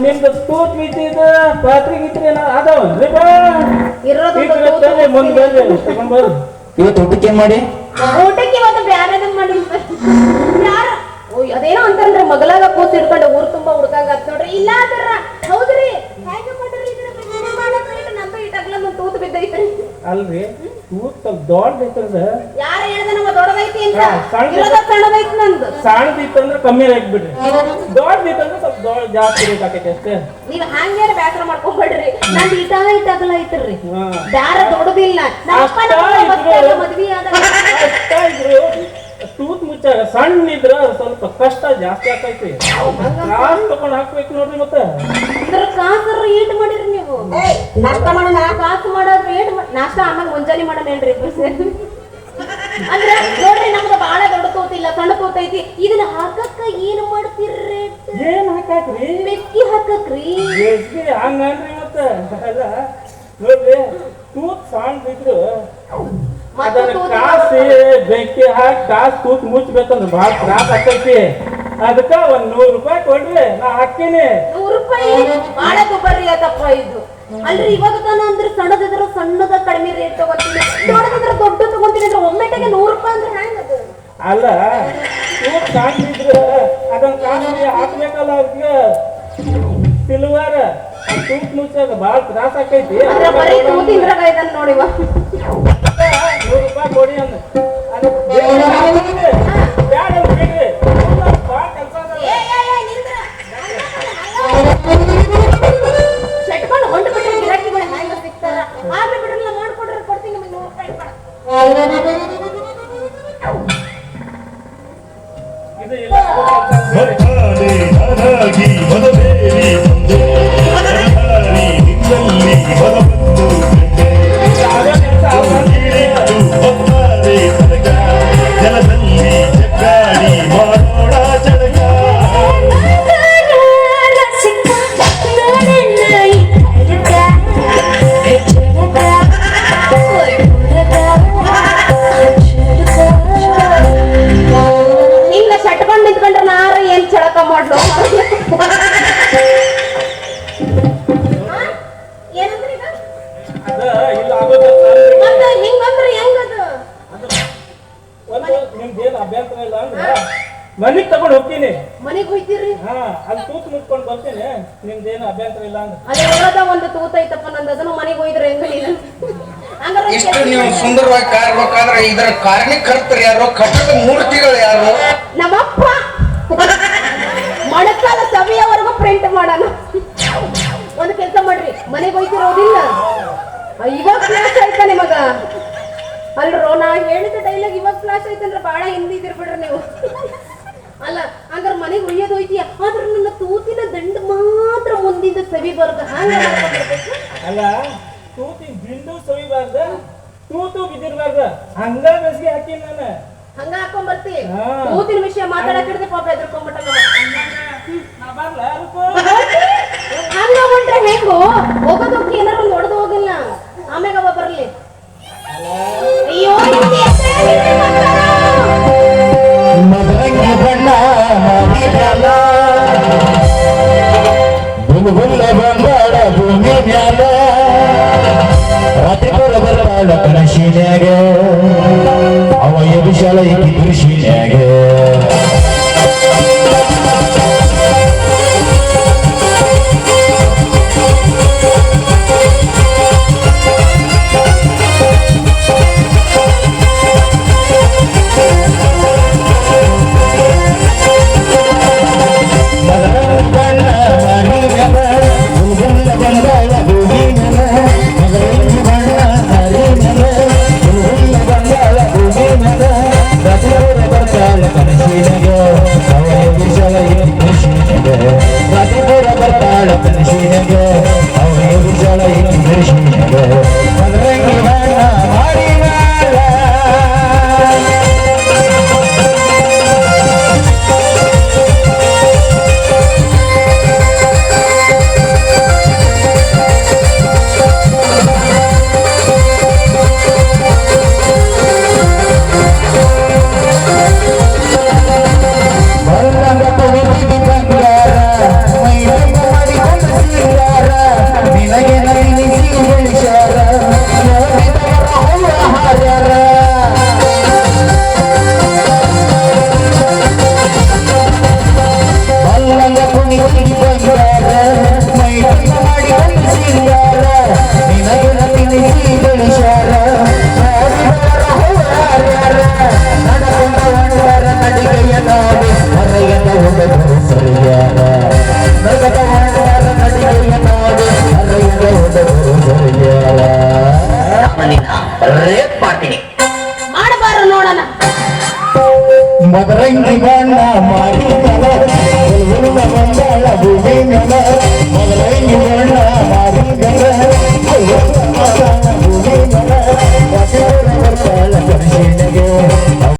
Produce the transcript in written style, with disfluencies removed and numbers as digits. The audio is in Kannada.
ನಿಮ್ದು ತೂತ್ ಮಿತಿದ ಪಾತ್ರೆ ಗಿತ್ರಿ ಅದಾವನ್ರಿ ಮುಂದೆ ಬಂದ್ರಿ ತಗೊಂಡ್ ಬರ್ರಿ. ಇವತ್ತು ಊಟಕ್ಕೆ ಏನ್ ಮಾಡಿ? ಊಟಕ್ಕೆ ಇವತ್ತು ಬ್ಯಾರೇದ ಮಾಡಿ ಯಾರ ಅದೇನೋ ಅಂತಂದ್ರೆ ಮಗಲಾಗ ಕೂತ್ ಇಟ್ಕೊಂಡು ಊರ್ ತುಂಬಾ ಹುಡ್ಕಾಗ ನೋಡ್ರಿ. ಇಲ್ಲ ಅದರ ಹೌದ್ರಿ ಹೆಂಗ ಮಾಡ್ರಿ ನಂದು ಇಟ್ಟಾಗ್ಲ ತೂತ್ ಬಿದ್ದೈತ್ರಿ. ಅಲ್ರಿ ತೂತ್ ಸ್ವಲ್ಪ ದೊಡ್ಡದೈತಂದ್ರ ಯಾರ ಹೇಳ್ದ ನಮ್ಮ ದೊಡ್ಡದೈತಿ ಅಂತ ಸಣ್ಣದೈತಿ ನಂದು. ಸಣ್ಣದಿತ್ತಂದ್ರ ಕಮ್ಮಿ ರೇಟ್ ಬಿಡ್ರಿ, ದೊಡ್ಡದಿತ್ತಂದ್ರ ಸ್ವಲ್ಪ ದೊಡ್ಡ ಜಾಸ್ತಿ ರೇಟ್ ಆಕೈತಿ ಅಷ್ಟೇ. ನೀವ್ ಹಂಗೇನ ಬೇಸರ ಮಾಡ್ಕೊಂಡ್ಬಿಡ್ರಿ. ನಂದು ಇಟ್ಟಾಗಲ್ಲ ಐತ್ರಿ, ಬ್ಯಾರ ದೊಡ್ಡದಿಲ್ಲ. ಮದ್ವಿ ಆದ ತೂತ್ ಮುಚ್ಚಾಗ ಸಣ್ಣ ಇದ್ರ ಸ್ವಲ್ಪ ಕಷ್ಟ ಜಾಸ್ತಿ ಆಕೈತಿ. ಕ್ರಾಸ್ ತಗೊಂಡ್ ಹಾಕ್ಬೇಕು ನೋಡ್ರಿ. ಮತ್ತೆ ಕಾಸರ ಏಟ್ ಮಾಡಿರಿ ನೀವು? ನಾಷ್ಟ ಮಾಡೋಣ, ಕಾಸು ಮಾಡೋದ್ರ ಏಟ್ ನಾಷ್ಟ ಆಮೇಲೆ ಮುಂಜಾನೆ ಮಾಡೋಣ ಏನ್ರಿ? ಅಂದ್ರೆ ನೋಡ್ರಿ ನಮ್ದು ಬಾಳ ದೊಡ್ಡ ತೂತಿಲ್ಲ, ಸಣ್ಣ ತೂತೈತಿ. ಇದನ್ನ ಹಾಕಕ್ಕ ಏನ್ ಮಾಡ್ತೀರ್ರಿ? ಏನ್ ಹಾಕಾಕ್ರಿ? ಬೆಕ್ಕಿ ಹಾಕಕ್ರಿ. ಹಂಗನ್ರಿ. ಮತ್ತ ಅಲ್ಲ ನೋಡ್ರಿ ತೂತ್ ಸಣ್ಣ ಇದ್ರು ಅದನ್ನ ಕಾಸಿ ಬೆಂಕಿ ಹಾಕಿ ಕಾಸು ತೂತ್ ಮುಚ್ಚಬೇಕಂದ್ರ ಬಾಳ ತ್ರಾಸ ಆಕೈತಿ. ಅದಕ್ಕ ಒಂದ್ 100 ರೂಪಾಯಿ ಕೊಡ್ರಿ, ನಾ ಹಾಕ್ತೀನಿ. 100 ರೂಪಾಯಿ ಬಾಳ ದುಬಾರಿ ಆತಪ್ಪ ಇದು. ಅಲ್ರಿ ಇವಾಗ ತಾನ ಅಂದ್ರೆ ಸಣ್ಣದಿದ್ರ ಸಣ್ಣದ ಕಡಿಮೆ ರೇಟ್ ತಗೋತೀನಿ, ದೊಡ್ಡದಿದ್ರ ದೊಡ್ಡ ತಗೋತೀನಿ. ಅಂದ್ರೆ ಒಮ್ಮೆಟೆಗೆ 100 ರೂಪಾಯಿ ಅಂದ್ರೆ ಹೆಂಗದು? ಅಲ್ಲ ತೂತ್ ಸಣ್ಣ ಇದ್ರ ಅದನ್ನ ಕಾಸಿ ಹಾಕ್ಬೇಕಲ್ಲ. ಅದಕ್ಕೆ ಸಿಲ್ವರ್ ತೂತ್ ಮುಚ್ಚಾಗ ಬಾಳ ತ್ರಾಸ ಆಕೈತಿ. ಬರೀ ತೂತಿಂದ್ರಾಗ ಇದನ್ನ ನೋಡಿವ 100 ರೂಪಾಯಿ ಕೊಡಿ ಅಂದ ಶಟ್ಕೊಂಡು ಹೊಂಟು ಬಿಟ್ರೆ ಗಿರಾಕಿಗಳು ಹೆಂಗ ಸಿಗ್ತಾರ? ಆಗ್ಲಿ ಬಿಡ್ರಲ್ಲ, ಮಾಡ್ಕೊಡ್ರೆ ಕೊಡ್ತೀನಿ ನಿಮಗೆ 100 ರೂಪಾಯಿ. ಅಭ್ಯಂತರ ಇಲ್ಲ ಅಂದ್ರೆ ಮನಿಗ್ ತಗೊಂಡ್ ಹೋಗ್ತೀನಿ. ಮನಿಗ್ ಹೋಯ್ತಿರಿ? ಅಲ್ಲಿ ತೂತ್ ಮುಟ್ಕೊಂಡ್ ಬರ್ತೀನಿ. ನಿಮ್ದೇನು ಅಭ್ಯಂತರ ಇಲ್ಲ ಅಂದ್ರೆ ಅದೇ ಒಂದು ತೂತ ಐತಪ್ಪ ನಂದು, ಅದನ್ನು ಮನೆಗೆ ಹೋಯ್ದ್ರೆ ಹೆಂಗ? ಇಷ್ಟು ನೀವು ಸುಂದರವಾಗಿ ಕಾಯ್ಬೇಕಾದ್ರೆ ಇದರ ಕಾರಣೀಕರ್ತರು ಯಾರು? ಕಟ್ಟಡ ಮೂರ್ತಿಗಳು ಯಾರು? ನಮ್ಮಪ್ಪ ಮೊಣಕಾಲ ಸವಿಯವರೆಗೂ ಪ್ರಿಂಟ್ ಮಾಡೋಣ. ಒಂದು ಕೆಲಸ ಮಾಡ್ರಿ, ಮನೆಗೆ ಹೋಯ್ತಿರೋದಿಲ್ಲ ಇವಾಗ ಫ್ಲಾಶ್ ಆಯ್ತಾ ನಿಮಗ? ಅಲ್ರೋ ನಾ ಹೇಳಿದ ಡೈಲಾಗ್ ಇವಾಗ ಫ್ಲಾಶ್ ಆಯ್ತಂದ್ರೆ ಬಾಳ ಹಿಂದಿದಿರ್ ಬಿಡ್ರಿ ನೀವು. ಅಲ್ಲ ಹಂಗಾರ ಮನೆಗೆ ಒಯ್ಯೋದು ಹೋಯ್ತಿ, ಆದ್ರೆ ನನ್ನ ತೂತಿನ ದಂಡ ಮಾತ್ರ ಮುಂದಿಂದ ಸವಿಬಾರ್ದು. ಅಲ್ಲ ತೂತಿನ ದಿಂಡು ಸವಿಬಾರ್ದ, ತೂತು ಬಿದ್ದಿರ್ಬಾರ್ದ, ಹಂಗ ಬೆಸ್ಗೆ ಹಾಕಿ ನಾನು ಹಂಗ ಹಾಕೊಂಡ್ ಬರ್ತಿ. ತೂತಿನ ವಿಷಯ ಮಾತಾಡಕಿಡ್ದೆ ಪಾಪ ಎದ್ರಕೊಂಡ್ಬಿಟ್ಟ. ಹಂಗ ಹೊಂಟ್ರೆ ಹೆಂಗು? ಹೋಗೋದಕ್ಕೆ ಏನಾರು ಒಂದು ಹೊಡೆದು ಹೋಗಿಲ್ಲ, ಆಮ್ಯಾಗ ಅವ ಬರ್ಲಿ. ಅಯ್ಯೋ ಮದರಂಗಿ ಬಣ್ಣ ಮಾಡಿದಲ್ಲ, ಬುಲ್ಬುಲ್ಲ ಬಂಗಾಳ ಭೂಮಿ ಮ್ಯಾಲ, ರಾತ್ರಿಪುರ ಬರ್ತಾಳ ಕನಸಿನ್ಯಾಗ, ಅವ ಎಬಿಶಾಲ ಈಕಿ ಕೃಷಿನ್ಯಾಗ. ಹುಡುಗಿ ಬಂಗಾರ ಮೈ ತುಂಬ ಮಾಡಿ ಒಂದು ಸಿಂಗಾರ ನಿನಗುಣ ತಿನಿಸಿ ಬೆಳೆಸಾರ ನೋಡಿದವರ ಹೋರಾರ್ಯಾರ ನಡಕೊಂಡ ಒಂದರ ನಡಿಗೆಯ ನೋಡಿ ಹರೆಯದ ಹುಡುಗರು ಸರಿಯಾರ ನಗದ ಒಂದರ ನಡಿಗೆಯ ನೋಡಿ ಹರೆಯದ ಹುಡುಗರು ಸರಿಯಾರ ರೇಪ್ ಮಾಡ್ತೀನಿ ಮಾಡಬಾರ ನೋಡೋಣ ಮದರಂಗಿ ಬಣ್ಣ ಮಾಡಿ ಬಂದಾಳ